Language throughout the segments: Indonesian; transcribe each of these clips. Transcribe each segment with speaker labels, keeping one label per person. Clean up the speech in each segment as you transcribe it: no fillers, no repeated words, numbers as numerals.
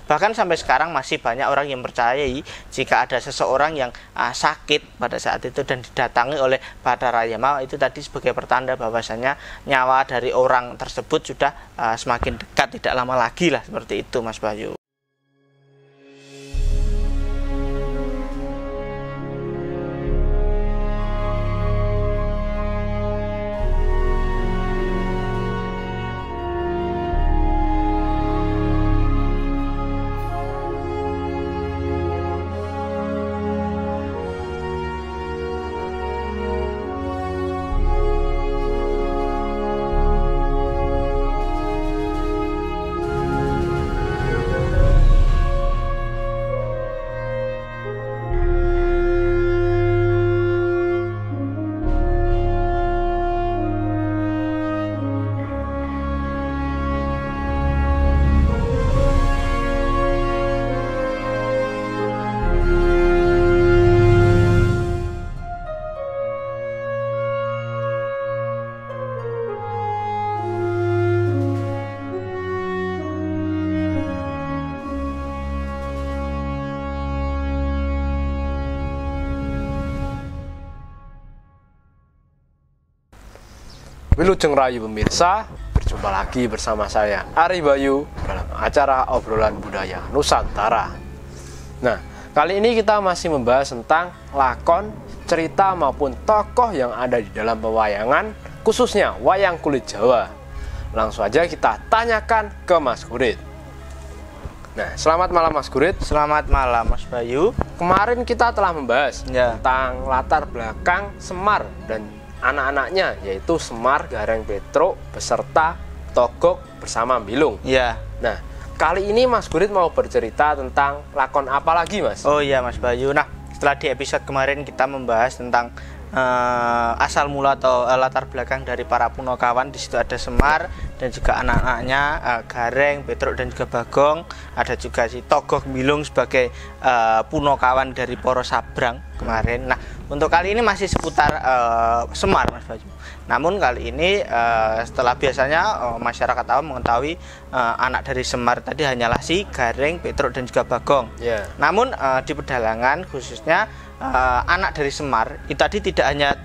Speaker 1: bahkan sampai sekarang masih banyak orang yang percayai jika ada seseorang yang sakit pada saat itu dan didatangi oleh Bathara Yama, itu tadi sebagai pertanda bahwasanya nyawa dari orang tersebut sudah semakin dekat, tidak lama lagi lah, seperti itu Mas Bayu.
Speaker 2: Wilujeng Rayu pemirsa, berjumpa lagi bersama saya Ari Bayu dalam acara obrolan budaya Nusantara. Nah, kali ini kita masih membahas tentang lakon, cerita maupun tokoh yang ada di dalam pewayangan, khususnya wayang kulit Jawa. Langsung aja kita tanyakan ke Mas Gurit. Nah, selamat malam Mas Gurit.
Speaker 1: Selamat malam Mas Bayu.
Speaker 2: Kemarin kita telah membahas
Speaker 1: Ya.
Speaker 2: tentang latar belakang Semar dan anak-anaknya, yaitu Semar, Gareng Petruk beserta Togog bersama Bilung.
Speaker 1: Ya.
Speaker 2: Nah, kali ini Mas Gurit mau bercerita tentang lakon apa lagi, Mas?
Speaker 1: Oh iya Mas Bayu. Nah, setelah di episode kemarin kita membahas tentang asal mula atau latar belakang dari para Punokawan. Di situ ada Semar dan juga anak-anaknya, Gareng, Petruk dan juga Bagong. Ada juga si Togog Bilung sebagai Punokawan dari Poro Sabrang kemarin. Nah, untuk kali ini masih seputar Semar Mas Bayu. Namun kali ini setelah biasanya masyarakat awam mengetahui anak dari Semar tadi hanyalah si Gareng, Petruk dan juga Bagong.
Speaker 2: Yeah.
Speaker 1: Namun di pedalangan khususnya anak dari Semar itu tadi tidak hanya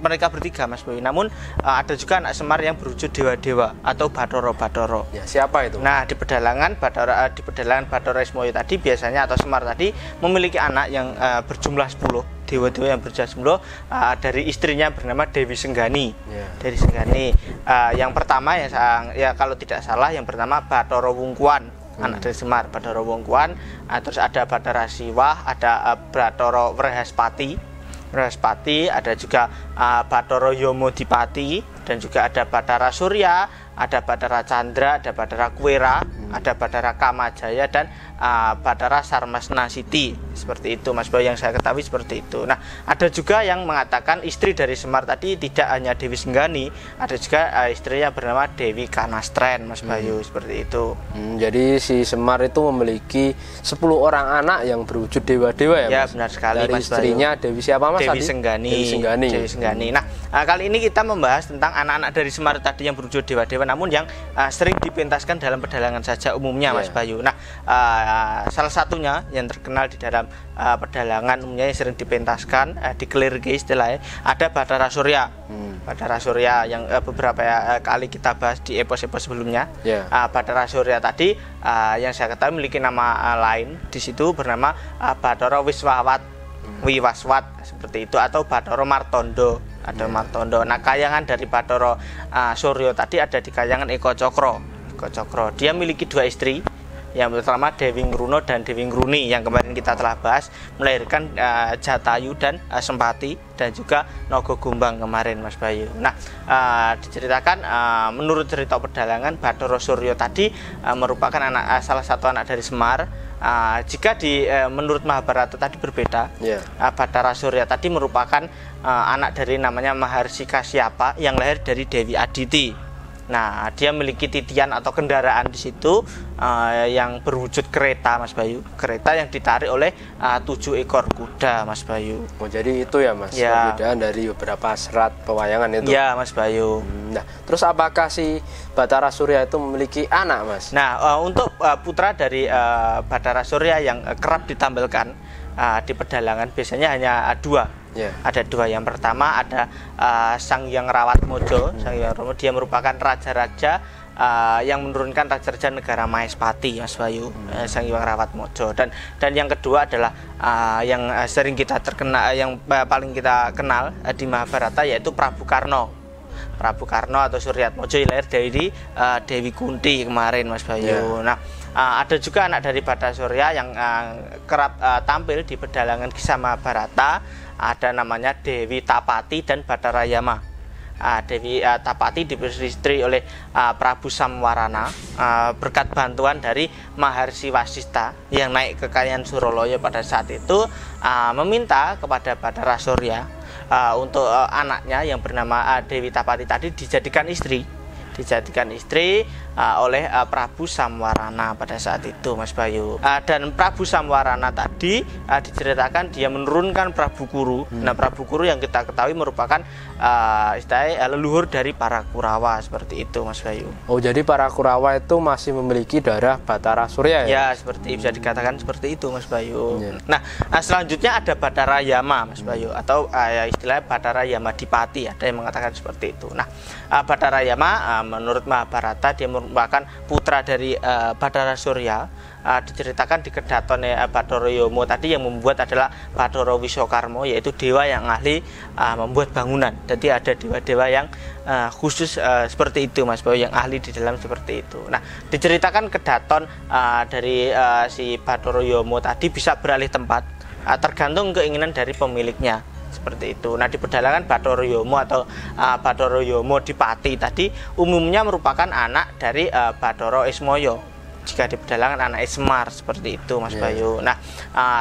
Speaker 1: mereka bertiga Mas Boy, namun ada juga anak Semar yang berwujud dewa-dewa atau Bathara-Bathara.
Speaker 2: Ya, siapa itu?
Speaker 1: Nah, di pedalangan Bathara Ismoyo tadi biasanya atau Semar tadi memiliki anak yang berjumlah 10, dewa-dewa yang berjumlah 10 dari istrinya bernama Dewi Senggani.
Speaker 2: Yeah.
Speaker 1: Dewi Senggani. Yang pertama ya kalau tidak salah yang pertama Bathara Wungkuan. Anak dari Semar, Bathara Wungkuan. Terus ada Bathara Siwah, ada Bathara Wrehaspati, ada juga Bathara Yomodipati, dan juga ada Bathara Surya, ada Bathara Candra, ada Bathara Kuwera, ada Bathara Kamajaya dan Bathara Sarmasna Siti. Seperti itu Mas Boy, yang saya ketahui seperti itu. Nah, ada juga yang mengatakan istri dari Semar tadi tidak hanya Dewi Senggani, ada juga istrinya bernama Dewi Kanastren Mas Bayu, seperti itu.
Speaker 2: Jadi si Semar itu memiliki 10 orang anak yang berwujud dewa-dewa ya,
Speaker 1: Ya,
Speaker 2: Mas?
Speaker 1: benar sekali
Speaker 2: Dari
Speaker 1: Mas Bayu.
Speaker 2: istrinya Dewi siapa Mas?
Speaker 1: Dewi
Speaker 2: tadi?
Speaker 1: Senggani.
Speaker 2: Dewi Senggani.
Speaker 1: Nah, kali ini kita membahas tentang anak-anak dari Semar tadi yang berwujud dewa-dewa, namun yang sering dipentaskan dalam pedalangan saja umumnya Mas Bayu. Nah, salah satunya yang terkenal di dalam pedalangan umumnya yang sering dipentaskan, dikelirke istilahnya, ada Bathara Surya. Bathara Surya yang beberapa kali kita bahas di epos-epos sebelumnya.
Speaker 2: Yeah.
Speaker 1: Bathara Surya tadi yang saya ketahui memiliki nama lain di situ bernama Bathara Wiwaswat seperti itu, atau Bathara Martondo. Ada Martondo. Nah, kayangan dari Bathara Surya tadi ada di kayangan Eko Cokro. Dia memiliki 2 istri. Yang pertama Dewi Ngruno dan Dewi Ngruni yang kemarin kita telah bahas, melahirkan Jatayu dan Sempati dan juga Nogo Gumbang kemarin Mas Bayu. Nah, diceritakan menurut cerita pedalangan Bathara Surya tadi merupakan salah satu anak dari Semar. Jika menurut Mahabharata tadi berbeda. Bathara Surya tadi merupakan anak dari namanya Maharsi Kasyapa yang lahir dari Dewi Aditi. Nah, dia memiliki titian atau kendaraan di situ yang berwujud kereta, Mas Bayu. Kereta yang ditarik oleh 7 ekor kuda, Mas Bayu.
Speaker 2: Oh, jadi itu ya, Mas,
Speaker 1: ya.
Speaker 2: Perbedaan dari beberapa serat pewayangan itu.
Speaker 1: Ya, Mas Bayu.
Speaker 2: Nah, terus apakah si Bathara Surya itu memiliki anak, Mas?
Speaker 1: Nah, untuk putra dari Bathara Surya yang kerap ditampilkan di pedalangan biasanya hanya 2.
Speaker 2: Yeah.
Speaker 1: Ada 2. Yang pertama ada Sang Hyang Rawatmojo. Sang Hyang Rawatmojo dia merupakan raja-raja yang menurunkan raja-raja negara Maespati, Mas Bayu. Sang Hyang Rawatmojo. Dan yang kedua adalah yang sering kita terkenal, yang paling kita kenal di Mahabharata, yaitu Prabu Karno. Prabu Karno atau Suryatmojo lahir dari Dewi Kunti kemarin, Mas Bayu. Yeah. Nah, ada juga anak dari Bathara Surya yang kerap tampil di pedalangan kisah Mahabharata. Ada namanya Dewi Tapati dan Bathara Yama. Dewi Tapati diperistri oleh Prabu Samwarana berkat bantuan dari Maharsi Wasista yang naik ke Kayan Suroloyo pada saat itu, meminta kepada Bathara Surya untuk anaknya yang bernama Dewi Tapati tadi dijadikan istri oleh Prabu Samwarana pada saat itu, Mas Bayu. Dan Prabu Samwarana tadi diceritakan dia menurunkan Prabu Kuru. Nah, Prabu Kuru yang kita ketahui merupakan istilahnya leluhur dari para Kurawa, seperti itu, Mas Bayu.
Speaker 2: Oh, jadi para Kurawa itu masih memiliki darah Bathara Surya ya?
Speaker 1: Ya, seperti bisa dikatakan seperti itu, Mas Bayu. Nah, selanjutnya ada Bathara Yama, Mas Bayu, atau istilahnya Bathara Yamadipati, ada yang mengatakan seperti itu. Nah, Bathara Yama menurut Mahabharata dia merupakan putra dari Bathara Surya. Diceritakan di kedatonnya Bathara Yama tadi yang membuat adalah Bathara Wiswakarma, yaitu dewa yang ahli membuat bangunan. Jadi ada dewa-dewa yang khusus seperti itu, Mas Bayu, yang ahli di dalam seperti itu. Nah, diceritakan kedaton dari si Bathara Yama tadi bisa beralih tempat tergantung keinginan dari pemiliknya, seperti itu. Nah, di pedalangan Bathara Yama atau Bathara Yamadipati tadi umumnya merupakan anak dari Bathara Ismaya. Jika di pedalangan anak Semar, seperti itu, Mas Bayu. Nah,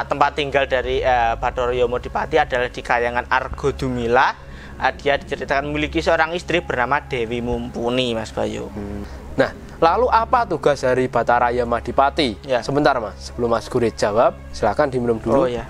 Speaker 1: tempat tinggal dari Bathara Yamadipati adalah di Kahyangan Argodumila. Dia diceritakan memiliki seorang istri bernama Dewi Mumpuni, Mas Bayu.
Speaker 2: Nah, lalu apa tugas dari Bathara Yamadipati?
Speaker 1: Ya.
Speaker 2: Sebentar, Mas, sebelum Mas Gurit jawab, silakan diminum dulu.
Speaker 1: Oh ya.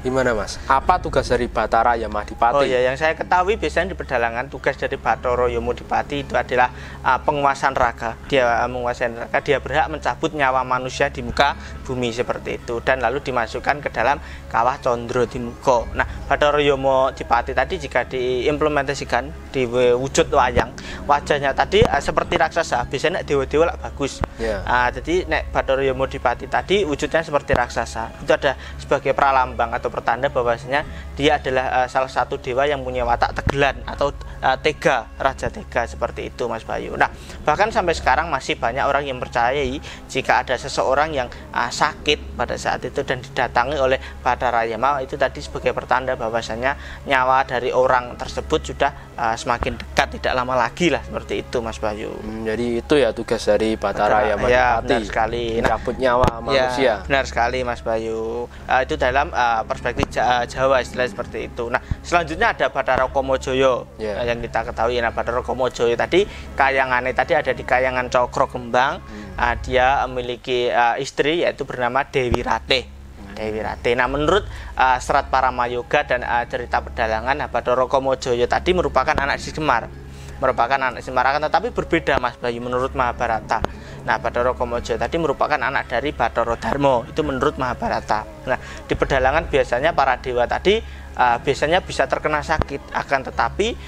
Speaker 2: Gimana, Mas? Apa tugas dari Bathara Yamadipati?
Speaker 1: Oh ya, yang saya ketahui biasanya di pedalangan tugas dari Bathara Yamadipati itu adalah penguasaan raga. Dia menguasai raga, dia berhak mencabut nyawa manusia di muka bumi, seperti itu, dan lalu dimasukkan ke dalam kawah Condro di muka. Nah, Bathara Yamadipati tadi jika diimplementasikan di wujud wayang, wajahnya tadi seperti raksasa. Biasanya dewa-dewa lah bagus. Jadi nek Bathara Yamadipati tadi wujudnya seperti raksasa. Itu ada sebagai pralambang atau pertanda bahwasanya dia adalah salah satu dewa yang punya watak tegelan atau tega, raja tega, seperti itu, Mas Bayu. Nah, bahkan sampai sekarang masih banyak orang yang percayai jika ada seseorang yang sakit pada saat itu dan didatangi oleh Bathara Yama, itu tadi sebagai pertanda bahwasanya nyawa dari orang tersebut sudah semakin dekat, tidak lama lagi lah, seperti itu, Mas Bayu.
Speaker 2: Jadi itu ya tugas dari Bathara Yamadipati.
Speaker 1: Ya, benar sekali.
Speaker 2: Mencabut nyawa manusia.
Speaker 1: Ya, benar sekali, Mas Bayu. Itu dalam perspektif Jawa, istilah seperti itu. Nah, selanjutnya ada Bathara Kamajaya yang kita ketahui. Nah, Bathara Kamajaya tadi kayangannya tadi ada di Kahyangan Cokro Kembang. Dia memiliki istri yaitu bernama Dewi Ratih. Dewi Ratih. Nah, menurut Serat Paramayoga dan cerita pedalangan, Bathara Kamajaya tadi merupakan anak Semar. Tetapi berbeda, Mas Bayu, menurut Mahabharata. Nah, Bathara Kamajaya tadi merupakan anak dari Bathara Dharma, itu menurut Mahabharata. Nah, di pedalangan biasanya para dewa tadi biasanya bisa terkena sakit, akan tetapi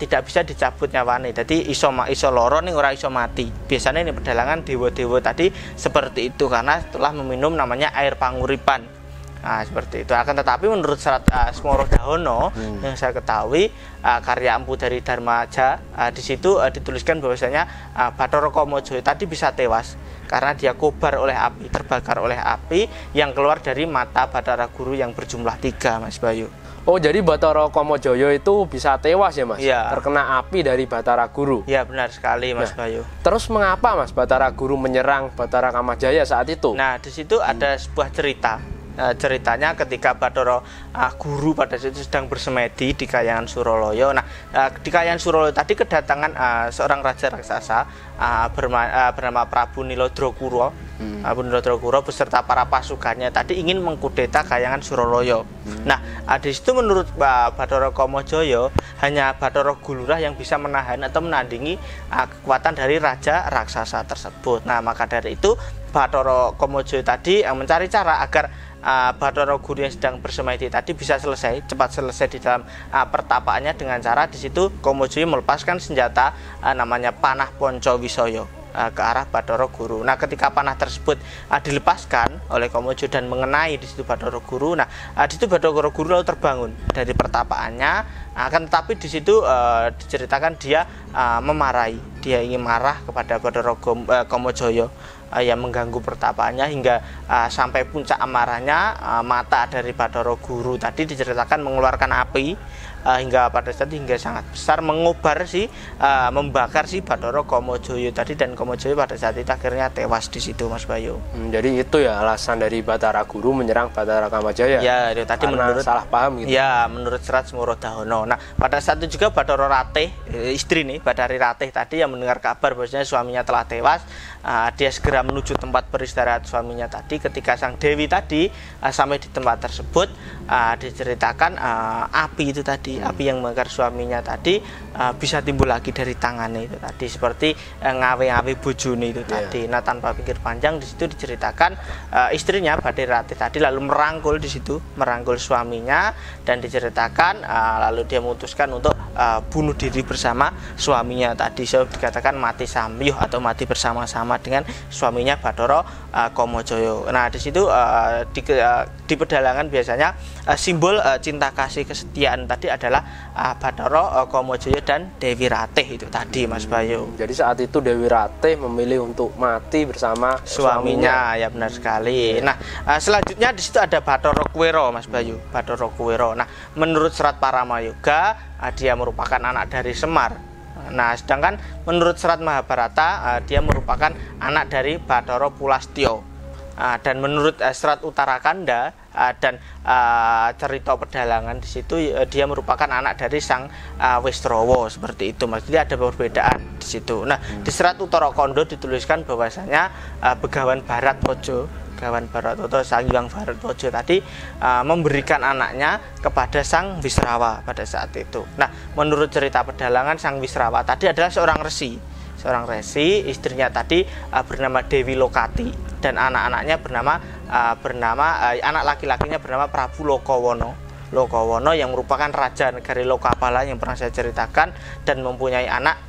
Speaker 1: tidak bisa dicabut nyawane. Jadi iso loro ning ora iso mati. Biasanya ini pedalangan dewa-dewa tadi seperti itu karena telah meminum namanya air panguripan. Nah, seperti itu. Akan tetapi menurut Serat Smorodahono yang saya ketahui, karya Empu dari Dharmaja, di situ dituliskan bahwasanya Bathara Kamajaya tadi bisa tewas karena dia kobar oleh api, terbakar oleh api yang keluar dari mata Bathara Guru yang berjumlah 3, Mas Bayu.
Speaker 2: Oh, jadi Bathara Kamajaya itu bisa tewas ya, Mas?
Speaker 1: Ya.
Speaker 2: Terkena api dari Bathara Guru.
Speaker 1: Ya, benar sekali, Mas Bayu.
Speaker 2: Terus mengapa, Mas, Bathara Guru menyerang Bathara Kamajaya saat itu?
Speaker 1: Nah, di situ ada sebuah cerita. ceritanya ketika Bathara Guru pada saat itu sedang bersemedi di Kahyangan Suralaya. Nah, di Kahyangan Suralaya tadi kedatangan seorang raja raksasa bernama Prabu Nilodrakura. Prabu Nilodrakura beserta para pasukannya tadi ingin mengkudeta Kahyangan Suralaya. Nah, di situ menurut Bathara Kamajaya hanya Bathara Gulurah yang bisa menahan atau menandingi kekuatan dari raja raksasa tersebut. Nah, maka dari itu Bathara Kamajaya tadi mencari cara agar Bathara Guru yang sedang bersemedi tadi bisa cepat selesai di dalam pertapaannya dengan cara di situ Kamajaya melepaskan senjata namanya panah Pancawisaya ke arah Bathara Guru. Nah, ketika panah tersebut dilepaskan oleh Kamajaya dan mengenai di situ Bathara Guru, nah di situ Bathara Guru lalu terbangun dari pertapaannya. Akan tetapi di situ diceritakan dia memarahi, dia ingin marah kepada Bathara Kamajaya yang mengganggu pertapaannya hingga sampai puncak amarahnya mata dari Bathara Guru tadi diceritakan mengeluarkan api hingga pada saat hingga sangat besar membakar si Bathara Kamajaya tadi, dan Kamajaya pada saat itu akhirnya tewas di situ, Mas Bayu.
Speaker 2: Jadi itu ya alasan dari Bathara Guru menyerang Bathara Kamajaya.
Speaker 1: Ya, itu tadi menurut
Speaker 2: salah paham gitu.
Speaker 1: Ya, menurut Serat Smorodahana. Nah, pada saat itu juga Bathara Ratih, istri nih, Bathari Ratih tadi yang mendengar kabar bahwasanya suaminya telah tewas, dia segera menuju tempat beristirahat suaminya tadi. Ketika sang Dewi tadi sampai di tempat tersebut, diceritakan api itu tadi, api yang membakar suaminya tadi bisa timbul lagi dari tangannya itu tadi, seperti ngawe-ngawe bojone itu tadi. Nah, tanpa pikir panjang di situ diceritakan istrinya Bathari Ratih tadi lalu merangkul di situ, merangkul suaminya, dan diceritakan lalu dia memutuskan untuk bunuh diri bersama suaminya tadi. So, dikatakan mati samyuh atau mati bersama-sama dengan suaminya Bathara Kamajaya. Nah, di situ di pedalangan biasanya simbol cinta kasih kesetiaan tadi adalah Bathara Kamajaya dan Dewi Ratih itu tadi, Mas Bayu.
Speaker 2: Jadi saat itu Dewi Ratih memilih untuk mati bersama
Speaker 1: suaminya. Ya, benar sekali. Nah, selanjutnya di situ ada Bathara Kuwera, Mas Bayu. Bathara Kuwera. Nah, menurut Serat Paramayoga dia merupakan anak dari Semar. Nah, sedangkan menurut Serat Mahabharata dia merupakan anak dari Bathara Pulastya. Dan menurut Serat Uttarakanda dan cerita pedalangan di situ dia merupakan anak dari sang Wisrawa, seperti itu. Maksudnya ada perbedaan di situ. Nah, di Serat Uttarakanda dituliskan bahwasanya Begawan Bharatwaja, Sang Hyang Bharatwaja tadi memberikan anaknya kepada sang Wisrawa pada saat itu. Nah, menurut cerita pedalangan sang Wisrawa tadi adalah seorang resi, istrinya tadi bernama Dewi Lokati, dan anak-anaknya anak laki-lakinya bernama Prabu Lokawana yang merupakan raja negari Lokapala yang pernah saya ceritakan, dan mempunyai anak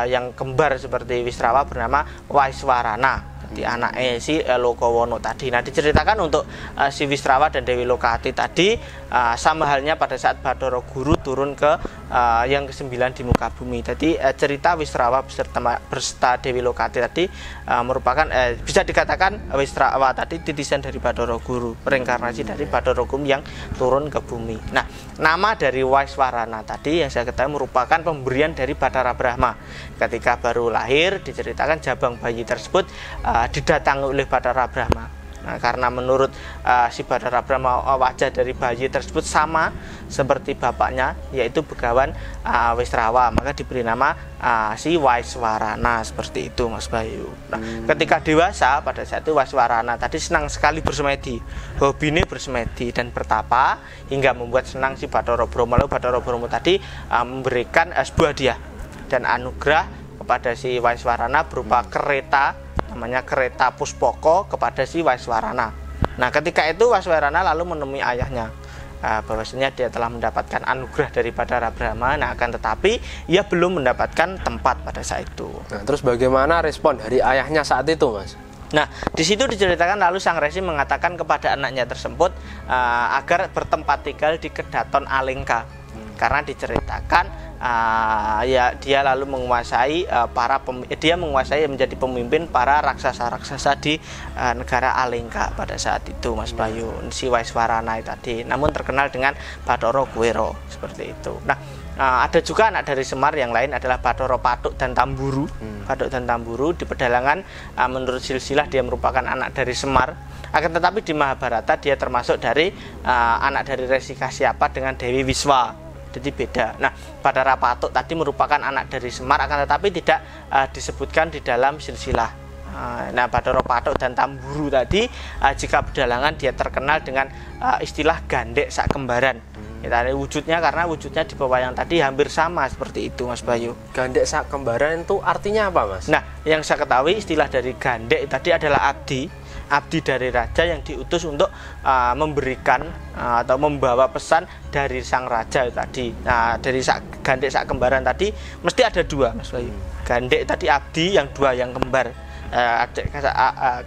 Speaker 1: yang kembar seperti Wisrawa bernama Waiswarana, di anaknya si Lokawana tadi. Nah, diceritakan untuk si Wisrawa dan Dewi Lokati tadi sama halnya pada saat Bathara Guru turun ke yang ke-9 di muka bumi. Tadi cerita Wisrawa beserta Dewi Lokati tadi merupakan bisa dikatakan Wisrawa tadi titisan dari Bathara Guru, reinkarnasi dari Bathara Guru yang turun ke bumi. Nah, nama dari Waiswarana tadi yang saya ketahui merupakan pemberian dari Bathara Brahma. Ketika baru lahir diceritakan jabang bayi tersebut didatangi oleh Bathara Brahma. Nah, karena menurut si Bathara Brahma wajah dari bayi tersebut sama seperti bapaknya, yaitu Begawan Wisrawa, maka diberi nama si Waiswarana, seperti itu, Mas Bayu. Nah, ketika dewasa pada saat itu Waiswarana tadi senang sekali bersemedi, hobinya bersemedi dan bertapa hingga membuat senang si Bathara Brahma. Lalu Bathara Brahma tadi memberikan sebuah hadiah dan anugerah kepada si Waiswarana berupa kereta, namanya kereta Puspaka, kepada si Waiswarana. Nah, ketika itu Waiswarana lalu menemui ayahnya bahwasanya dia telah mendapatkan anugerah dari Bathara Brahma. Nah, akan tetapi ia belum mendapatkan tempat pada saat itu.
Speaker 2: Nah, terus bagaimana respon dari ayahnya saat itu, Mas?
Speaker 1: Nah, di situ diceritakan lalu sang resi mengatakan kepada anaknya tersebut agar bertempat tinggal di Kedaton Alengka. Karena diceritakan ya dia lalu menguasai dia menguasai menjadi pemimpin para raksasa-raksasa di negara Alengka pada saat itu, Mas Bayu, si Waiswarana tadi. Namun terkenal dengan Bathara Kuwera, seperti itu. Nah, Ada juga anak dari Semar yang lain adalah Bathara Pathuk dan Tamburu. Pathuk dan Tamburu di pedalangan menurut silsilah dia merupakan anak dari Semar. Akan tetapi di Mahabharata dia termasuk dari anak dari Resi Kasyapa dengan Dewi Wiswa. Jadi beda. Nah, Bathara Pathuk tadi merupakan anak dari Semar, akan tetapi tidak disebutkan di dalam silsilah. Nah, Bathara Pathuk dan Tamburu tadi jika pedalangan dia terkenal dengan istilah gandek sak kembaran. Wujudnya karena wujudnya di pewayang tadi hampir sama seperti itu, Mas Bayu.
Speaker 2: Gandek sak kembaran itu artinya apa, Mas?
Speaker 1: Nah, yang saya ketahui istilah dari gandek tadi adalah abdi dari raja yang diutus untuk memberikan atau membawa pesan dari sang raja tadi. Nah, dari gandek sak kembaran tadi mesti ada dua, Mas Bayu. Gandek tadi abdi, yang dua yang kembar.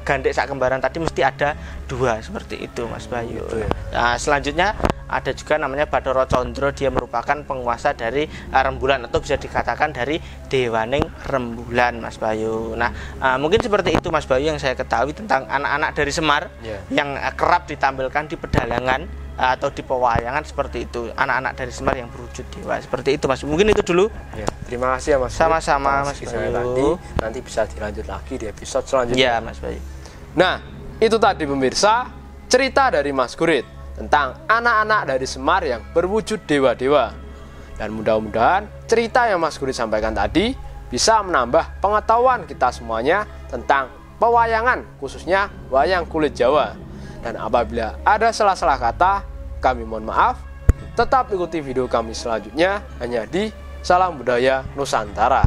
Speaker 1: Gandek sak kembaran tadi mesti ada dua, seperti itu, Mas Bayu. Nah, selanjutnya ada juga namanya Bathara Condro, dia merupakan penguasa dari rembulan atau bisa dikatakan dari dewaning rembulan, Mas Bayu. Nah, mungkin seperti itu, Mas Bayu, yang saya ketahui tentang anak-anak dari Semar yang kerap ditampilkan di pedalangan atau di pewayangan seperti itu, anak-anak dari Semar yang berwujud dewa seperti itu, Mas. Mungkin itu dulu.
Speaker 2: Terima kasih ya, Mas.
Speaker 1: Sama-sama, Mas Bayu.
Speaker 2: Nanti bisa dilanjut lagi di episode selanjutnya.
Speaker 1: Iya, Mas Bayu.
Speaker 2: Nah, itu tadi pemirsa cerita dari Mas Gurit tentang anak-anak dari Semar yang berwujud dewa-dewa. Dan mudah-mudahan cerita yang Mas Gurit sampaikan tadi bisa menambah pengetahuan kita semuanya tentang pewayangan, khususnya wayang kulit Jawa. Dan apabila ada salah-salah kata, kami mohon maaf. Tetap ikuti video kami selanjutnya hanya di Salam Budaya Nusantara.